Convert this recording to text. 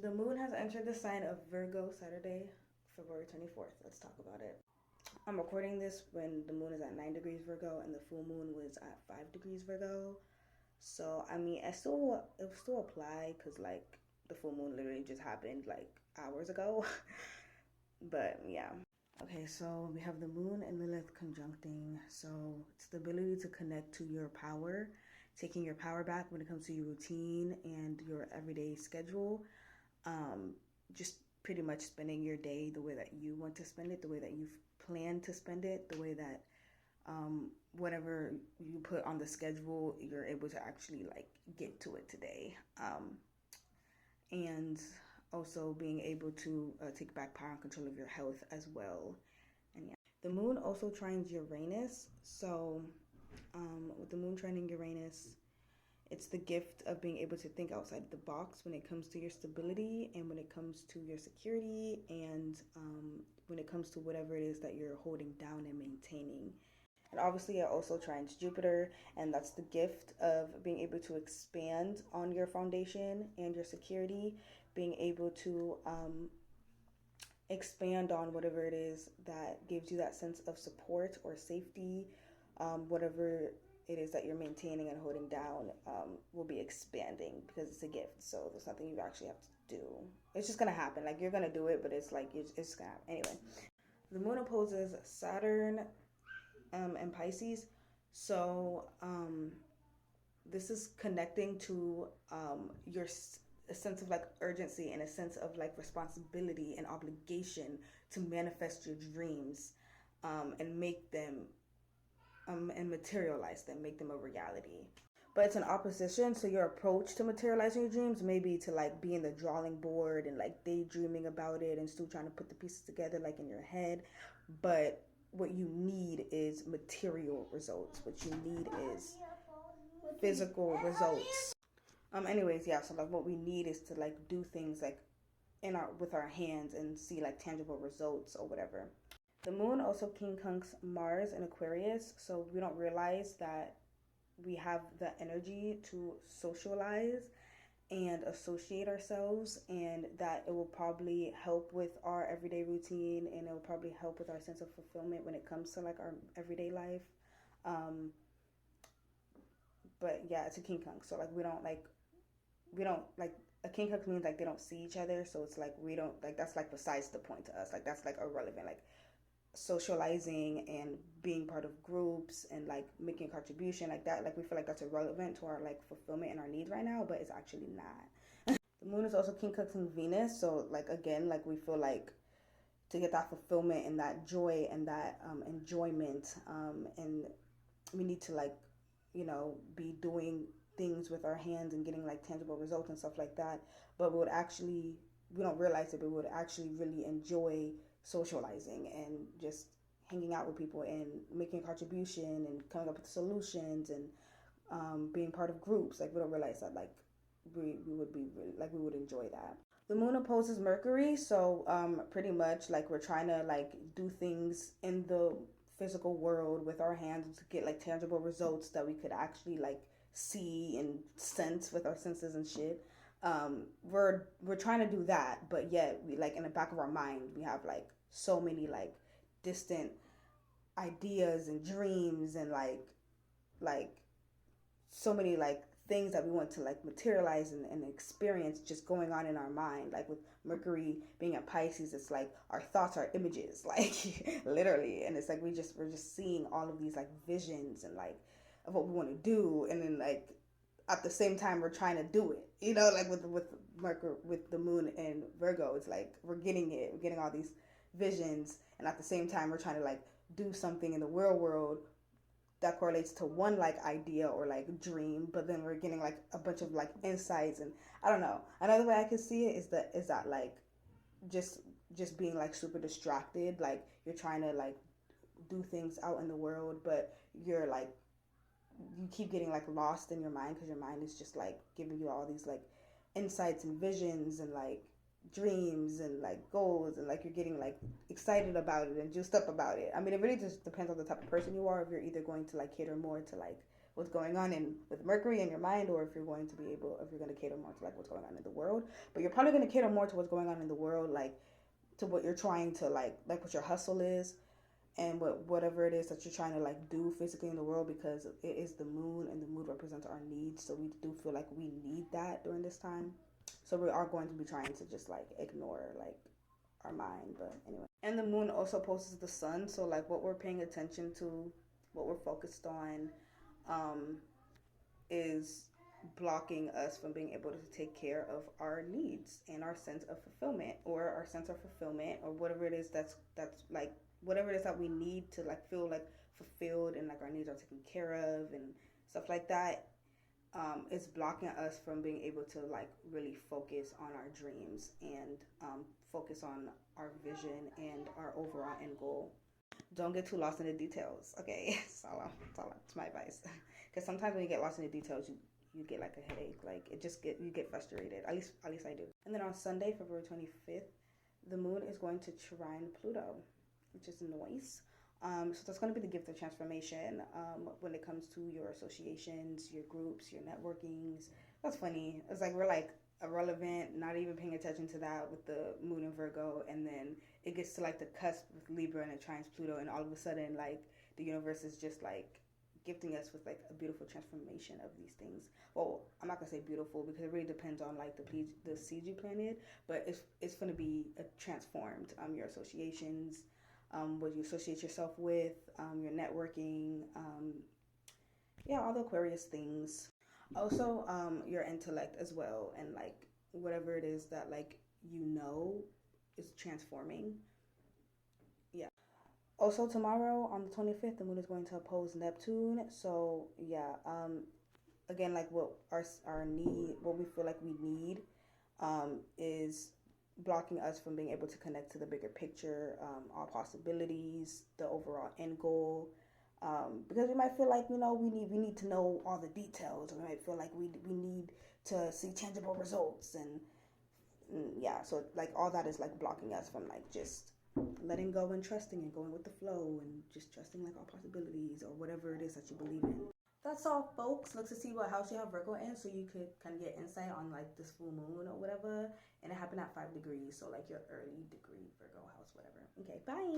The moon has entered the sign of Virgo Saturday, February 24th. Let's talk about it. I'm recording this when the moon is at 9 degrees Virgo and the full moon was at 5 degrees Virgo. So, I mean, it will still apply because, like, the full moon literally just happened, like, hours ago. But, yeah. Okay, so we have the moon and Lilith conjuncting. So, it's the ability to connect to your power, taking your power back when it comes to your routine and your everyday schedule. Just pretty much spending your day the way that you want to spend it, the way that you've planned to spend it, the way that whatever you put on the schedule, you're able to actually like get to it today. And also being able to take back power and control of your health as well. And yeah, the moon also trines Uranus. So with the moon trining Uranus, it's the gift of being able to think outside the box when it comes to your stability and when it comes to your security and when it comes to whatever it is that you're holding down and maintaining. And obviously it also trines Jupiter, and that's the gift of being able to expand on your foundation and your security, being able to expand on whatever it is that gives you that sense of support or safety, whatever it is that you're maintaining and holding down will be expanding because it's a gift. So there's nothing you actually have to do. It's just gonna happen. Like, you're gonna do it, but it's like it's just gonna happen. Anyway, the moon opposes Saturn and Pisces. So this is connecting to your a sense of like urgency and a sense of like responsibility and obligation to manifest your dreams and make them and materialize them, make them a reality. But it's an opposition, so your approach to materializing your dreams may be to like be in the drawing board and like daydreaming about it and still trying to put the pieces together like in your head. But what you need is material results. What you need is physical results. Anyways, yeah, so like what we need is to like do things like with our hands and see like tangible results or whatever. The moon also quincunx Mars in Aquarius, so we don't realize that we have the energy to socialize and associate ourselves, and that it will probably help with our everyday routine, and it will probably help with our sense of fulfillment when it comes to like our everyday life. But yeah, it's a quincunx, so like we don't like a quincunx means like they don't see each other, so it's like we don't like, that's like besides the point to us, like that's like irrelevant. Like socializing and being part of groups and like making a contribution like that, like we feel like that's irrelevant to our like fulfillment and our needs right now, but it's actually not. The moon is also quincunxing Venus, so like again, like we feel like to get that fulfillment and that joy and that enjoyment, and we need to like, you know, be doing things with our hands and getting like tangible results and stuff like that. But we don't realize it, but we would actually really enjoy socializing and just hanging out with people and making a contribution and coming up with solutions and being part of groups. Like we don't realize that like we would be really, like we would enjoy that. The moon opposes Mercury, so pretty much like we're trying to like do things in the physical world with our hands to get like tangible results that we could actually like see and sense with our senses and shit. We're trying to do that, but yet we like in the back of our mind we have like so many like distant ideas and dreams and like so many like things that we want to like materialize and experience just going on in our mind. Like with Mercury being at Pisces, it's like our thoughts are images, like literally, and it's like we're just seeing all of these like visions and like of what we want to do, and then like at the same time we're trying to do it, you know, like with Mercury, with the moon and Virgo, it's like we're getting all these visions, and at the same time we're trying to like do something in the real world that correlates to one like idea or like dream, but then we're getting like a bunch of like insights. And I don't know, another way I can see it is that like just being like super distracted, like you're trying to like do things out in the world, but you're like you keep getting like lost in your mind because your mind is just like giving you all these like insights and visions and like dreams and like goals, and like you're getting like excited about it and juiced up about it. I mean, it really just depends on the type of person you are, if you're either going to like cater more to like what's going on in with Mercury in your mind, or if you're going to be able, if you're going to cater more to like what's going on in the world. But you're probably going to cater more to what's going on in the world, like to what you're trying to like what your hustle is, and whatever it is that you're trying to like do physically in the world, because it is the moon, and the moon represents our needs. So we do feel like we need that during this time. So we are going to be trying to just like ignore like our mind. But anyway, and the moon also opposes the sun, so like what we're paying attention to, what we're focused on, um, is blocking us from being able to take care of our needs and our sense of fulfillment, or our sense of fulfillment, or whatever it is that's like whatever it is that we need to like feel like fulfilled, and like our needs are taken care of and stuff like that. It's blocking us from being able to like really focus on our dreams, and focus on our vision and our overall end goal. Don't get too lost in the details. Okay, that's my advice. Because sometimes when you get lost in the details, you get like a headache. Like it just get you get frustrated. At least I do. And then on Sunday, February 25th, the moon is going to trine Pluto, which is noise. So that's going to be the gift of transformation, when it comes to your associations, your groups, your networkings. That's funny. It's like we're like irrelevant, not even paying attention to that with the moon in Virgo, and then it gets to like the cusp with Libra and it trines Pluto, and all of a sudden like the universe is just like gifting us with like a beautiful transformation of these things. Well, I'm not gonna say beautiful because it really depends on like the seed you planted, but it's gonna be transformed. Your associations, what you associate yourself with, your networking, yeah, all the Aquarius things. Also, your intellect as well, and like whatever it is that like is transforming. Yeah. Also, tomorrow on the 25th, the moon is going to oppose Neptune. So yeah, again, like what our need, what we feel like we need, is blocking us from being able to connect to the bigger picture, all possibilities, the overall end goal. Because we might feel like we need to know all the details, or we might feel like we need to see tangible results, and yeah, so like all that is like blocking us from like just letting go and trusting and going with the flow, and just trusting like all possibilities or whatever it is that you believe in. That's all, folks. Look to see what house you have Virgo in, so you could kind of get insight on like this full moon or whatever. And it happened at 5 degrees, so like your early degree Virgo house, whatever. Okay, bye.